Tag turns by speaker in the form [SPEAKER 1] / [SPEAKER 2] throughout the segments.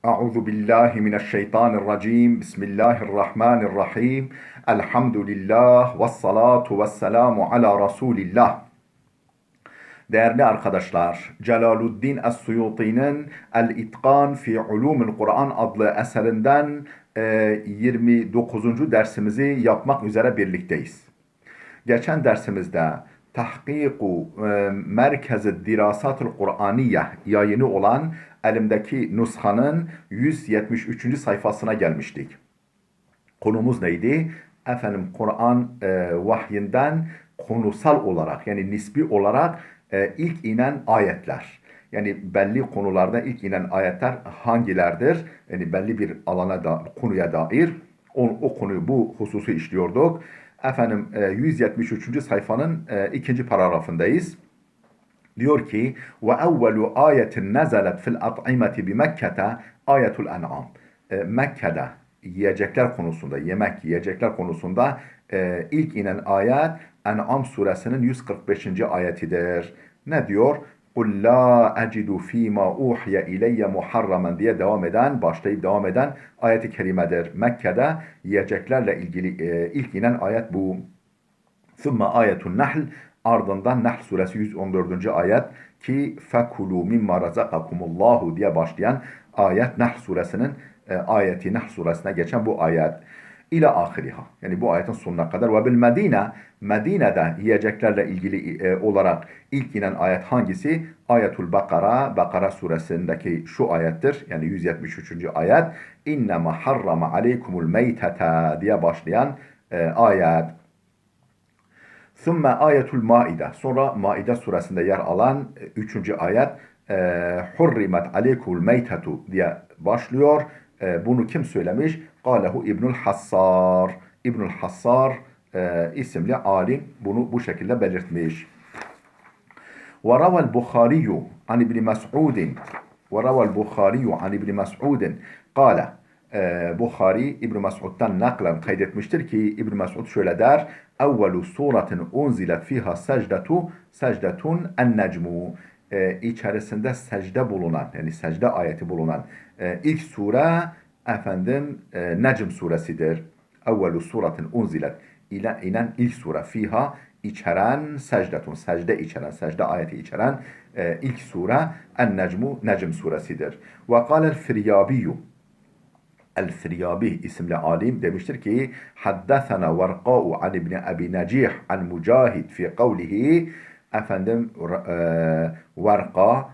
[SPEAKER 1] Euzu billahi mineşşeytanirracim. Bismillahirrahmanirrahim. Elhamdülillah ve salatu ve selamu ala Resulillah. Değerli arkadaşlar, Celaluddin Es-Suyuti'nin El-İtkan fi Ulumul Kur'an adlı eserinden 29. dersimizi yapmak üzere birlikteyiz. Geçen dersimizde Tahkiku Merkez-i Dirasatul Kur'aniye yayını olan elimdeki nushanın 173. sayfasına gelmiştik. Konumuz neydi? Efendim Kur'an vahyinden konusal olarak yani nisbi olarak ilk inen ayetler. Yani belli konularda ilk inen ayetler hangilerdir? Yani belli bir alana da konuya dair o konuyu bu hususu işliyorduk. Efendim 173. sayfanın ikinci paragrafındayız. Diyor ki ve evvelu ayetin nezelet fil at'imeti bi Mekke'te ayetul en'am. Mekke'de yiyecekler konusunda, yemek yiyecekler konusunda ilk inen ayet En'am suresinin 145. ayetidir. Ne diyor? قُلْ لَا أَجِدُ ف۪ي مَا اُوحْيَ اِلَيَّ مُحَرَّمًا diye başlayıp devam eden ayeti kerimedir. Mekke'de yiyeceklerle ilgili ilk inen ayet bu. ثُمَّ ayetun Nahl, ardından Nahl suresi 114. ayet ki فَكُلُوا مِمَّا رَزَقَكُمُ اللّٰهُ diye başlayan ayet Nahl suresinin ayeti, Nahl suresine geçen bu ayet ile ahiriha. Yani bu ayetin sonuna kadar. Ve bil Medine, Medine'de yiyeceklerle ilgili olarak ilk inen ayet hangisi? Ayetul Bakara, Bakara suresindeki şu ayettir. Yani 173. ayet. İnnemâ harrama aleykumul meytete diye başlayan ayet. Sümme ayetul Maide. Sonra Maide suresinde yer alan 3. ayet hurrimet aleykumul meytetu diye başlıyor. Bunu kim söylemiş? Kalehu İbnül Hassar. İbnül Hassar isimli alim bunu bu şekilde belirtmiş. وروى البخاري عن ابن مسعود وروى البخاري عن ابن مسعود قال Bukhari İbn Mesud'dan naklen kaydetmiştir ki İbn Mesud şöyle der: "Evvelu suratin unzilet fiha secdetun en-necmu." İçerisinde secde bulunan yani secde ayeti bulunan ilk sure efendim Necm suresidir. Evvelu suratin unzilet inen ilk sure fiha içeren secdetun secde içeren secde ayeti içeren ilk sure en-necmu Necm suresidir. Ve kâle'l Firyabiyyü El-Firyabi isimli alim demiştir ki haddesena Verqa'u an İbni Abi Necih an Mücahid fi kavlihi efendim Verqa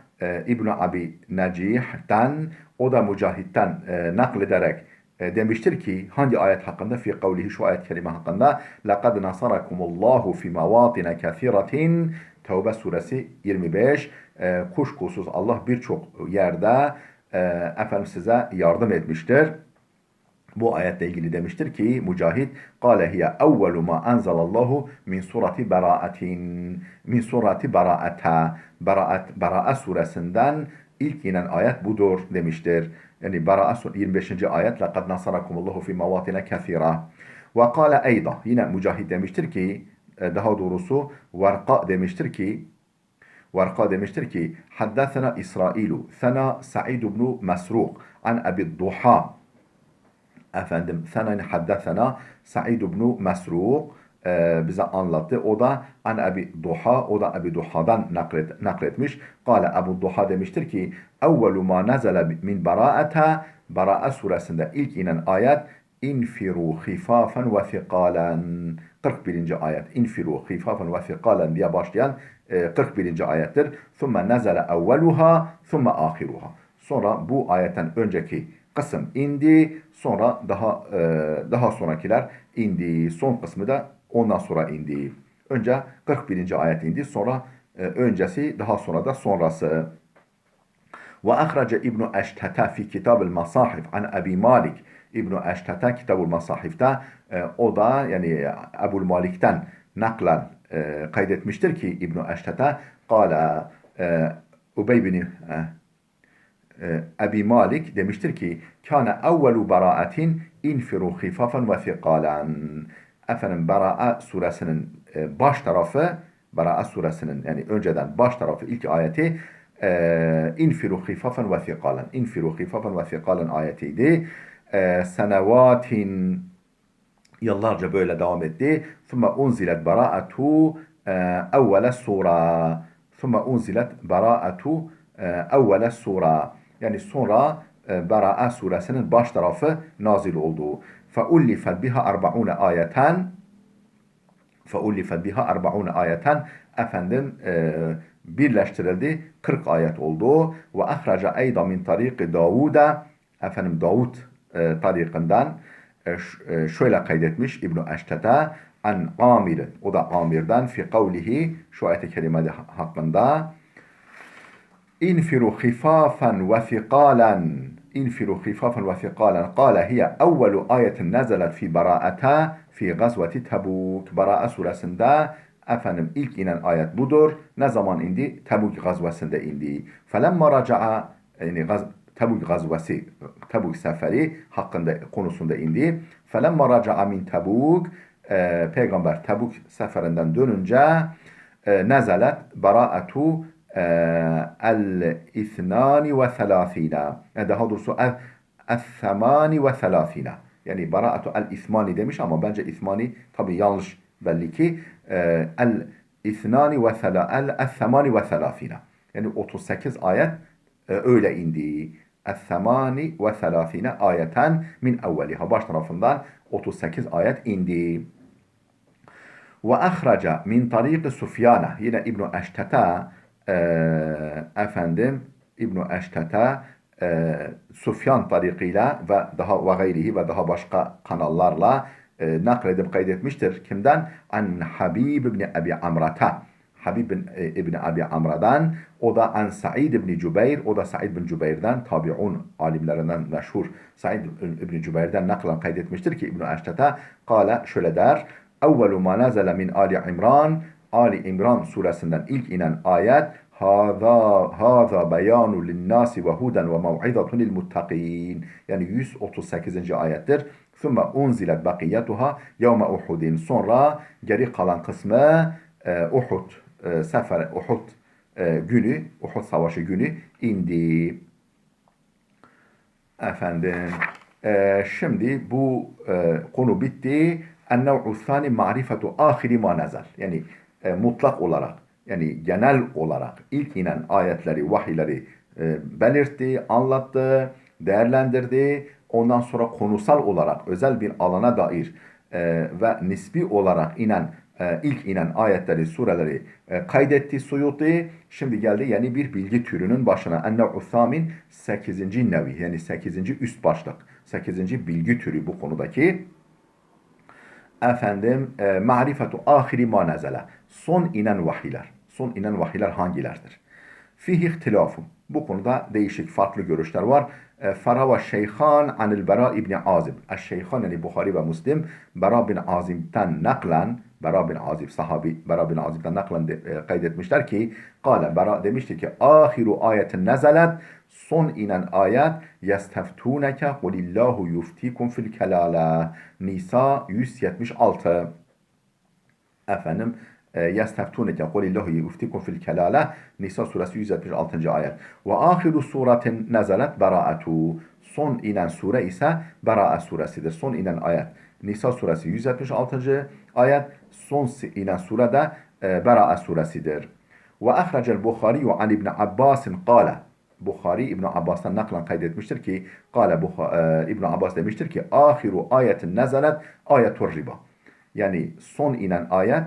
[SPEAKER 1] İbni Abi Necih'ten o da Mücahid'den naklederek demiştir ki hangi ayet hakkında fi kavlihi şu ayet kerime hakkında laqad nasarakumullahu fi mavatin kesiretin Tevbe suresi 25 kuşkusuz Allah birçok yerde efendim size yardım etmiştir. Bu ayetle ilgili demiştir ki Mücahit قَالَ هِيَ اَوَّلُ مَا اَنْزَلَ اللّٰهُ مِنْ سُورَةِ بَرَاءَةٍ min surati Baraata Baraa suresinden ilk inen ayet budur demiştir. Yani Baraa 25. ayet لَقَدْ نَصَرَكُمُ اللّٰهُ فِي مَوَاطِنَ كَثِيرًا وَقَالَ اَيْضًا yine Mücahit demiştir ki daha doğrusu Varka demiştir ki haddesena İsrailu sana Sa'id ibn Mesruk an Abi Duha efendim sana haddesena Sa'id ibn Mesruk bize anlattı. O da an Abi Duha, o da Abi Duha'dan nakletmiş. Kale Abu Duha demiştir ki evvelu ma nazale min baraata Baraa suresinde ilk inen ayet infiru hifafen ve fikalen 41. ayet infiru hifafen ve fikalen diye başlayan 41. ayettir. Thumme nezele evveluha thumme ahiruha. Sonra bu ayetten önceki kısım indi. Sonra daha sonrakiler indi. Son kısmı da ondan sonra indi. Önce 41. ayet indi. Sonra öncesi daha sonra da sonrası. Ve ahrece İbn-i Eştete fi kitab-ı masahif an Abi Malik. İbn-i Eştete kitab-ı masahifte o da yani Ebu Malik'ten naklen kaydetmiştir ki İbn-i Eştete kâle Ubey bin Abi Malik demiştir ki kâne evvelu baraatin infiru hifafen ve fikalen. Efendim Baraa suresinin baş tarafı Baraa suresinin yani önceden baş tarafı ilk ayeti infiru khifafen ve thikalen. İnfiru khifafen ve thikalen ayetiydi. Senevatin yıllarca böyle devam etti. Thumma unzilet bara'atu evvele sura. Thumma unzilet bara'atu evvele sura. Yani sonra Bera'a suresinin baş tarafı nazil oldu. فَاُلِّفَتْ بِهَا 40 ayeten فَاُلِّفَتْ بِهَا 40 ayeten efendim birleştirildi. 40 ayet oldu. Ve ahraca eyda min tariki Davud'a efendim Davud tarikinden şöyle kaydetmiş İbn-i Eştet'e an Amir, o da Amir'den fi kavlihi şu ayet-i kerimede hakkında infiru khifafen ve thikalen infiru khifafen ve thikalen kâle hiye evvelu ayetin nezelet fi bara'ata fi gazveti Tebuk. Bara'a suresinde efendim ilk inen ayet budur. Ne zaman indi? Tebuk gazvesinde indi. Felemma raca'a yani Tebuk gazvesi, Tebuk seferi hakkında konusunda indi. Felemma raca'a min Tebuk Peygamber Tebuk seferinden dönünce nezelet bara'atu el-ithnani ve thelâthîne. Daha doğrusu el-thamani ve thelâthîne. Yani bara'atu el-ithmani demiş ama bence ithmani tabi yanlış belli ki. El-ithnani ve el-thamani ve thelâthîne. Yani 38 ayet öyle indi. El-thamani ve thelâthîne ayeten min evveliha. Baş tarafından 38 ayet indi. Ve ahraca min tariqi Sufyana. Yine İbn-i Eştet'e efendim İbn-i Eştet'e Sufyan tarikiyle ve daha ve gayrihi ve daha başka kanallarla nakledip kaydetmiştir. Kimden? An Habib ibn Abi Amrata. Habib ibn Abi Amra'dan, o da an Sa'id ibn Cübeyr, o da Sa'id ibn Cübeyr'den tabi'un alimlerinden meşhur Sa'id ibn Cübeyr'den naklen kaydetmiştir ki İbn-i Eştet'e kâle şöyle der. Evvelu ma nazele min Ali İmran, Ali İmran suresinden ilk inen ayet Hâzâ beyânu linnâsi ve huden ve mev'izatun lil muttaqîn. Yani 138. ayettir. Thumma unzilet bakiyatuha yevme Uhudin. Sonra geri kalan kısmı Uhud sefer Uhud günü, Uhud savaşı günü indi. Efendim şimdi bu konu bitti. En-nev'u thani ma'rifetu ahiri ma nazal. Yani mutlak olarak, yani genel olarak ilk inen ayetleri, vahiyleri belirtti, anlattı, değerlendirdi. Ondan sonra konusal olarak özel bir alana dair ve nisbi olarak inen ilk inen ayetleri, sureleri kaydetti Suyuti. Şimdi geldi yeni bir bilgi türünün başına. En-nev'u thamin 8. nevi, yani 8. üst başlık, 8. bilgi türü bu konudaki. Efendim ma'rifetu ahiri ma nezele. Son inen vahiyler. Son inen vahiyler hangilerdir? Fihi ihtilafun. Bu konuda değişik farklı görüşler var. Ferava Şeyhan anil Bera İbni Azib. Şeyhan yani Bukhari ve Müslim Bera bin Azib'ten naklen, Bera bin Azib sahabi Bera bin Azib'ten naklen kaydetmişler ki kâle Bera demişti ki ahiru ayetin nezelet, son inen ayet yesteftuneke kulillahu yuftikum fil kelâle. Nisa 176. Efendim yesteftuneke kulillahu yuftikum fil kelâle. Nisa suresi 176. ayet. Ve ahiru suretin nezelet bera'atu. Son inen sure ise Bera'a suresidir. Son inen ayet Nisa suresi 176. ayet. Son inen sure de Bera'a suresidir. Ve ahrecel Bukhari an İbn Abbas'in kâle. Bukhari İbn Abbas'tan naklen kaydetmiştir ki kâle İbn Abbas demiştir ki ahiru ayetin nezelet ayetur riba. Yani son inen ayet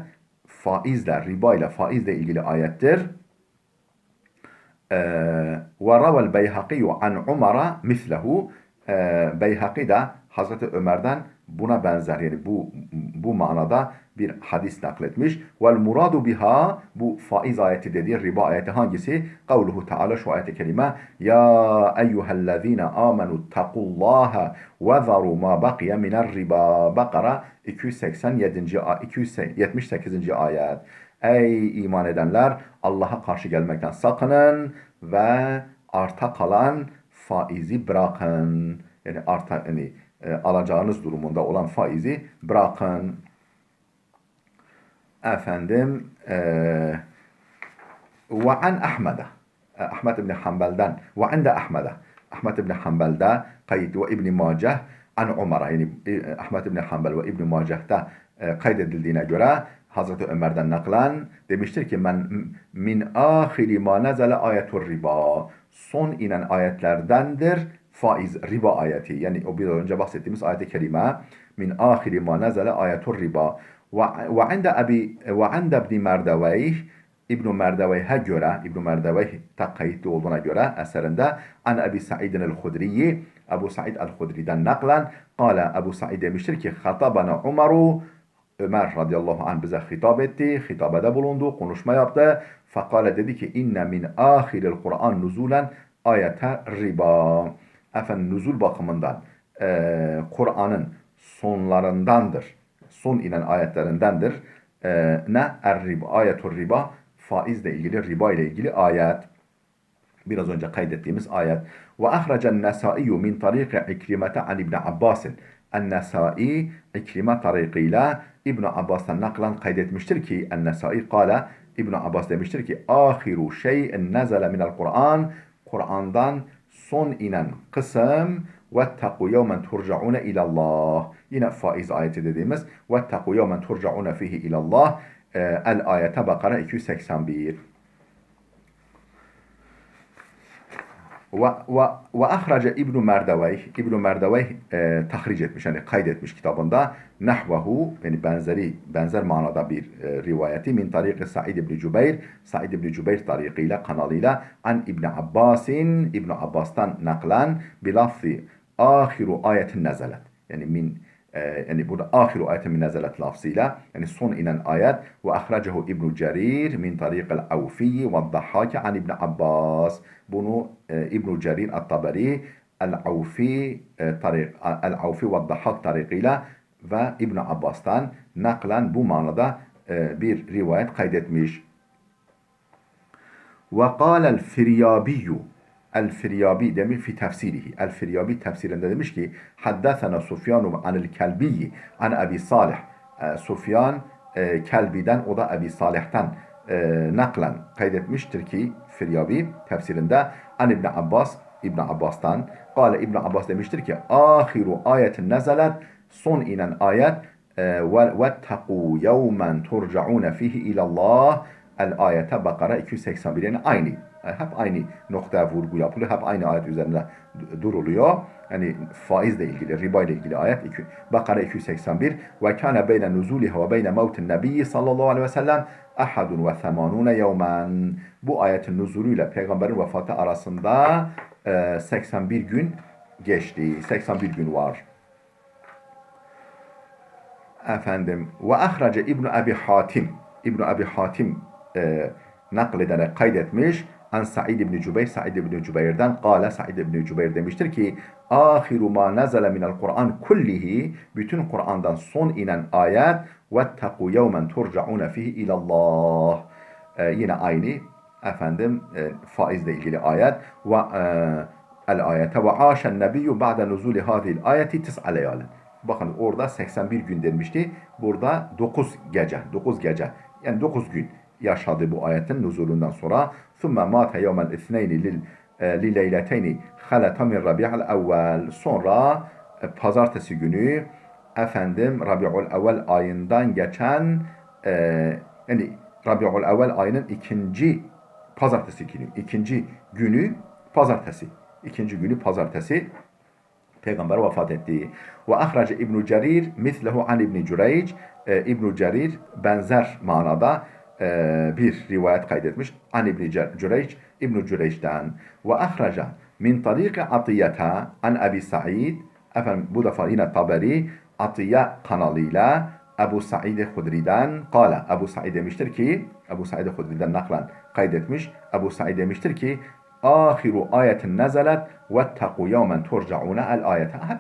[SPEAKER 1] faizle, riba ile faizle ilgili ayettir. Ve ravel Beyhaki an Umar'a mislehu. Beyhaki de Hazreti Ömer'den buna benzer, yani bu manada bir hadis nakletmiş. Vel muradu biha, bu faiz ayeti dediği riba ayeti hangisi? Kavluhu Teala, şu ayet-i kerime. Ya eyyühellezine amenu takullaha ve zaru ma bakiye miner riba. Bakara 278. ayet. Ey iman edenler, Allah'a karşı gelmekten sakının ve arta kalan faizi bırakın. Yani alacağınız durumunda olan faizi bırakın. Efendim ve an Ahmed'e. Ahmed İbni Hanbel'den ve inde Ahmed'e. Ahmed İbni Hanbel'de kayıt ve İbni Maceh an Umar'a, yani Ahmed İbni Hanbel ve İbni Maceh'te kaydedildiğine göre Hazreti Ömer'den naklen demiştir ki min ahiri ma nezele ayetur riba, son inen ayetlerdendir faiz, riba ayeti. Yani o biraz önce bahsettiğimiz ayet-i kerime min ahiri ma nezele ayetur riba ve inde İbni Merdeveyh, İbn-i Merdeveyh'e göre, İbn-i Merdeveyh'te kayıtlı olduğuna göre eserinde an Ebi Sa'idin el-Hudriyi, Ebu Sa'id el-Hudri'den naklen kâle, Ebu Sa'id demiştir ki hatabana Umaru, Ömer radıyallahu anh bize hitap etti, hitabede bulundu, konuşma yaptı. Fakale dedi ki inne min ahiril Kur'an nuzulen ayete riba. Efendim nuzul bakımından Kur'an'ın sonlarındandır, son inen ayetlerindendir. Ne? Er-riba, ayetur riba, faizle ilgili, riba ile ilgili ayet. Biraz önce kaydettiğimiz ayet. Ve ahracen nesaiyyü min tariqi İkrimete an İbni Abbas'in. En-Nesai İkrime tariqıyla İbn Abbas'tan naklan kaydetmiştir ki En-Nesai kâle, İbn Abbas demiştir ki ahiru şey'in nezele minel Kur'an, Kur'an'dan son inen kısım وَاتَّقُوا يَوْمًا تُرْجَعُونَ اِلَى اللّٰهِ. Yine faiz ayeti dediğimiz وَاتَّقُوا يَوْمًا تُرْجَعُونَ فِيهِ اِلَى اللّٰهِ. El-Ayete Bakara 281. Ve ahraca İbn-i Merdeveyh, İbn-i Merdeveyh tahric etmiş, yani kaydetmiş kitabında nahvehu, yani benzer manada bir rivayeti min tariqi Sa'id ibn Cübeyr, Sa'id ibn Cübeyr tariqıyla, kanalıyla an İbn Abbas'in, İbn Abbas'tan naklen bilafzi ahiru ayetin nezelet, yani yani burada ahiru ayetin min nezelet lafzıyla, yani son inen ayet. Ve ahracahu İbn Cerir min tariqil Avfi ve Dahhaki an İbn Abbas. Bunu İbn Cerir at-Taberi el-Avfi ve Dahhak tariqıyla ve İbn Abbas'tan naklen bu manada bir rivayet kaydetmiş. Ve kâlel firyabiyyü, El-Firyabi demiş fi tefsirihi. El-Firyabi tefsirinde demiş ki haddesena Sufyanu anil Kelbiyi an Ebi Salih. Sufyan Kelbi'den, o da Ebi Salih'ten naklen kaydetmiştir ki Firyabi tefsirinde an İbn Abbas, İbn Abbas'tan kâle, İbn Abbas demiştir ki ahiru ayetin nezelet, son inen ayet وَاتَّقُوا يَوْمًا تُرْجَعُونَ فِيهِ اِلَى اللّٰهِ. El-Ayete Bakara 281, yani aynı. Hep aynı noktaya vurgu yapılıyor. Hep aynı ayet üzerinde duruluyor. Yani faizle ilgili, riba ile ilgili ayet Bakara 281. Ve kâne beyne nuzuliha ve beyne mevtin nebiyyi sallallahu aleyhi ve sellem ahadun ve themanune yevmen. Bu ayetin nuzuluyla peygamberin vefatı arasında 81 gün geçti. 81 gün var. Efendim ve ahrace İbn Abi Hatim, İbn Abi Hatim naklederek kaydetmiş an Sa'id ibn Cübeyr, Sa'id ibn Cübeyr'den kâle, Sa'id ibn Cübeyr demiştir ki ahiru ma nezele minel Kur'an kullihi, bütün Kur'an'dan son inen ayet vettequ yevmen turcaune fihi ilallah. Yine aynı efendim faizle ilgili ayet ve el-ayete ve aşen nebiyyü ba'de nuzuli hadhihi ayeti tis'a leyalin. Bakın orada 81 gün denmişti. Burada 9 gece. 9 gece. Yani 9 gün yaşadı bu ayetin nuzulundan sonra. ثُمَّ مَاتَ يَوْمَ الْاِثْنَيْنِ لِلَيْلَتَيْنِ خَلَةً مِنْ رَبِيعَ الْاَوَّلِ. Sonra pazartesi günü efendim Rabi'ul Evvel ayından geçen yani Rabi'ul Evvel ayının ikinci pazartesi günü. İkinci günü pazartesi. İkinci günü pazartesi Peygamber vefat etti. Ve ahrace İbn Cerir mislehu an İbn Cüreyc. İbn Cerir benzer manada bir rivayet kaydetmiş. An İbn Cüreyc, İbn Cüreyc'den. Ve ahraca min tariqi Atiyeta an Ebi Sa'id. Efendim bu defa yine Taberi Atiye kanalıyla Ebu Sa'id Hudri'den kâle. Ebu Sa'id demiştir ki, Ebu Sa'id Hudri'den naklen kaydetmiş. Ebu Sa'id demiştir ki ahiru ayetin nezelet vettequ yevmen turcaune el ayete. Hep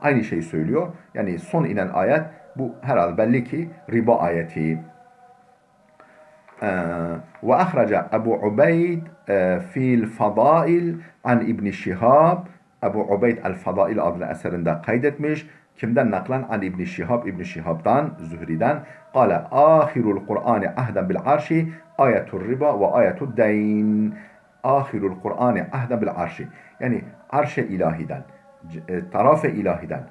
[SPEAKER 1] aynı şeyi söylüyor. Yani son inen ayet bu herhalde belli ki riba ayeti. Ve ahraca Ebu Ubeyd fil fadail an İbn Şihab. Ebu Ubeyd el-Fadail adlı eserinde kaydetmiş. Kimden naklen? An İbn Şihab, İbn Şihab'dan, Zühri'den. Kale ahirul Kur'ani ahden bil arşi ayetur riba ve ayetud deyn. ahirul Kur'ani ahden bil arşi. Yani arş-ı ilahiden, taraf-ı ilahiden,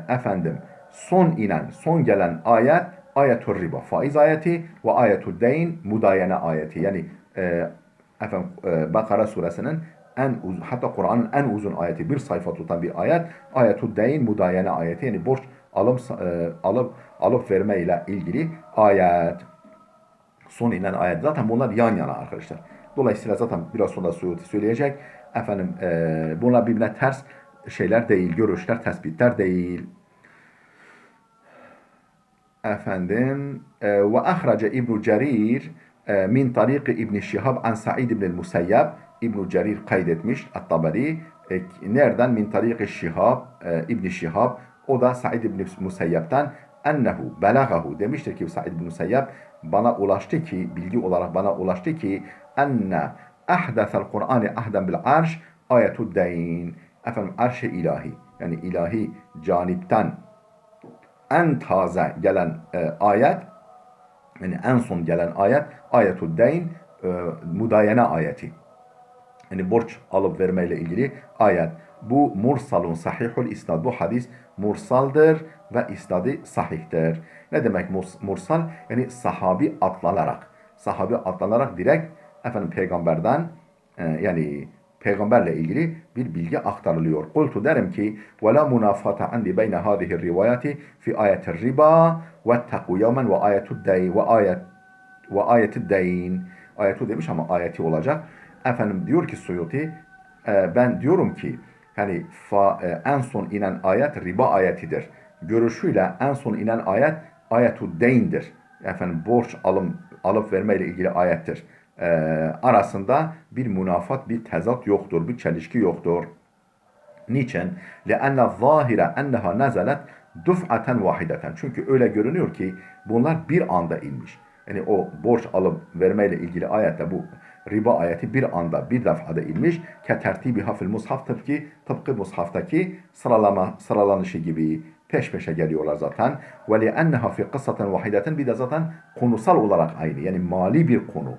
[SPEAKER 1] efendim son gelen ayet ayetul riba, faiz ayeti ve ayetul deyn mudayene ayeti. Yani Bakara suresinin hatta Kur'an'ın en uzun ayeti, bir sayfa tutan bir ayet ayetul deyn mudayene ayeti. Yani borç alıp verme ile ilgili ayet. Son inen ayet. Zaten bunlar yan yana arkadaşlar. Dolayısıyla zaten biraz sonra Suyuti söyleyecek. Efendim bunlar birbirine ters şeyler değil, görüşler, tespitler değil. Efendim ve ahrace İbn Cerir min tariqi İbn Şihab an Sa'id ibn Musayyab. İbn Cerir kaydetmiş At-Tabari. Nereden? Min tariqi Şihab, İbn Şihab. O da Sa'id ibn Musayyab'tan ennehu belagahu demiştir ki Sa'id ibn Musayyab bana ulaştı ki, bilgi olarak bana ulaştı ki enne ahdesel Kur'an'ı ahden bil arş ayetud deyn. Efendim arş-ı ilahi, yani ilahi canipten en taze gelen ayet, yani en son gelen ayet ayetud deyn, mudayene ayeti. Yani borç alıp vermeyle ilgili ayet. Bu mursalun sahihul isnad. Bu hadis mursaldır ve isnadı sahihtir. Ne demek mursal? Yani sahabi atlanarak direkt peygamberden yani peygamberle ilgili bir bilgi aktarılıyor. Kultu derim ki ve la munafata andi beyne hadihi rivayati fi ayetir riba ve taku yevmen ve ayetud deyn ve ayetud deyn. Ayetu demiş ama ayeti olacak. Diyor ki Suyuti, ben diyorum ki hani en son inen ayet riba ayetidir. Görüşüyle en son inen ayet ayetud deyndir. Borç alıp verme ile ilgili ayettir. Arasında bir münafat, bir tezat yoktur, bir çelişki yoktur. Niçin? لأن الظاهر أنها نزلت duf'aten vahideten. Çünkü öyle görünüyor ki bunlar bir anda inmiş. Yani o borç alıp vermeyle ilgili ayette bu riba ayeti bir anda, bir defada inmiş. Ke tertibi hafil mushaf, tıpkı mushaftaki sıralanışı gibi peş peşe geliyorlar zaten. Ve li'enneha fi kıssaten vahideten, bir de zaten konusal olarak aynı. Yani mali bir konu.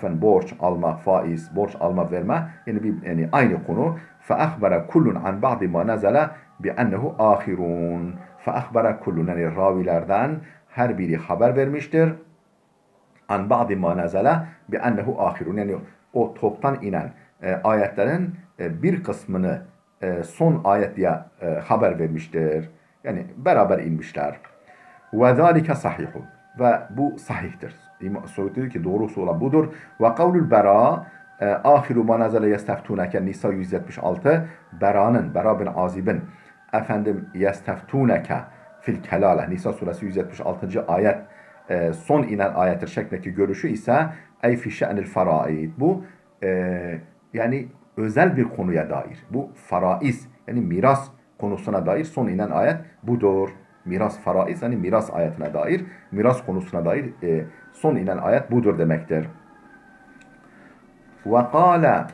[SPEAKER 1] Borç alma, faiz, borç alma, verme, yani aynı konu. فَأَخْبَرَ كُلٌّ عَنْ بَعْضِ مَا نَزَلَ بِأَنَّهُ آخِرٌ. فَأَخْبَرَ كُلٌّ, yani ravilerden her biri haber vermiştir. عَنْ بَعْضِ مَا نَزَلَ بِأَنَّهُ آخِرٌ. Yani o toptan inen ayetlerin bir kısmını son ayet diye haber vermiştir. Yani beraber inmişler. وَذَٰلِكَ صَحِيحٌ. Ve bu sahihtir. Suyuti diyor ki doğrusu olan budur. Ve kavlul bera ahiru ma nazale yesteftuneke, Nisa 176. Bera bin Azib'in yesteftuneke fil kelale, Nisa suresi 176. ayet son inen ayettir şeklindeki görüşü ise ey fi şe'nil faraid. Bu yani özel bir konuya dair. Bu faraiz, yani miras konusuna dair son inen ayet budur. Miras, faraiz, yani miras ayetine dair, miras konusuna dair son inen ayet budur demektir. Ve kâle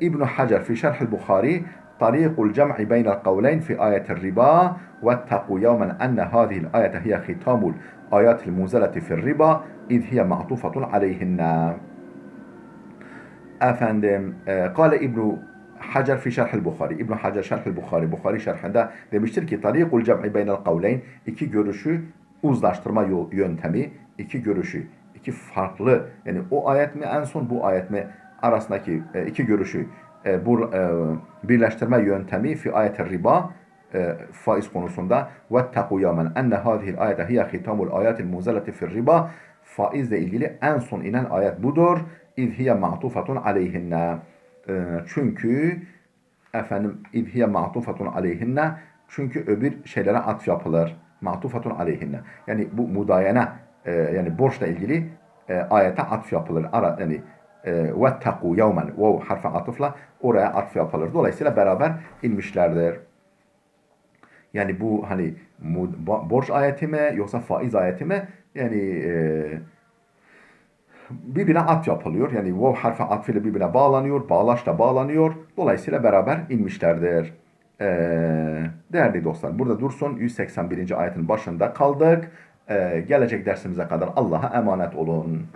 [SPEAKER 1] İbn Hacer fi şerhil Bukhari tarikul cem'i beynel kavleyn fi ayetir riba vettaqu yevmen enne hâzihil ayete hiye hitamul ayatil munzeleti fir riba iz hiye ma'tufatun aleyhinne. Kâle İbn Hacer fi şerhil Bukhari. İbn Hacer şerhil Bukhari, Bukhari şerhinde demiştir ki tarikul cem'i beynel kavleyn, iki görüşü uzlaştırma yöntemi, iki görüşü, iki farklı, yani o ayet mi en son, bu ayet mi arasındaki iki görüşü birleştirme yöntemi fi ayetir riba, faiz konusunda vettaqu yevmen enne hâzihil ayete hiye hitamul ayatil munzeleti fir riba, faizle ilgili en son inen ayet budur. İz hiye ma'tufatun aleyhinne. Çünkü İz hiye ma'tufatun aleyhinne, çünkü öbür şeylere atf yapılır. Ma'tufatun aleyhinne. Yani bu mudayene, yani borçla ilgili ayete atf yapılır. Yani vettaqu yevmen, vav harfi atıfla oraya atf yapılır. Dolayısıyla beraber inmişlerdir. Yani bu hani borç ayeti mi yoksa faiz ayeti mi? Yani birbirine atf yapılıyor. Yani vav harfi atfıyla birbirine bağlanıyor. Bağlaçla bağlanıyor. Dolayısıyla beraber inmişlerdir. Değerli dostlar, burada dursun. 181. ayetin başında kaldık. Gelecek dersimize kadar Allah'a emanet olun.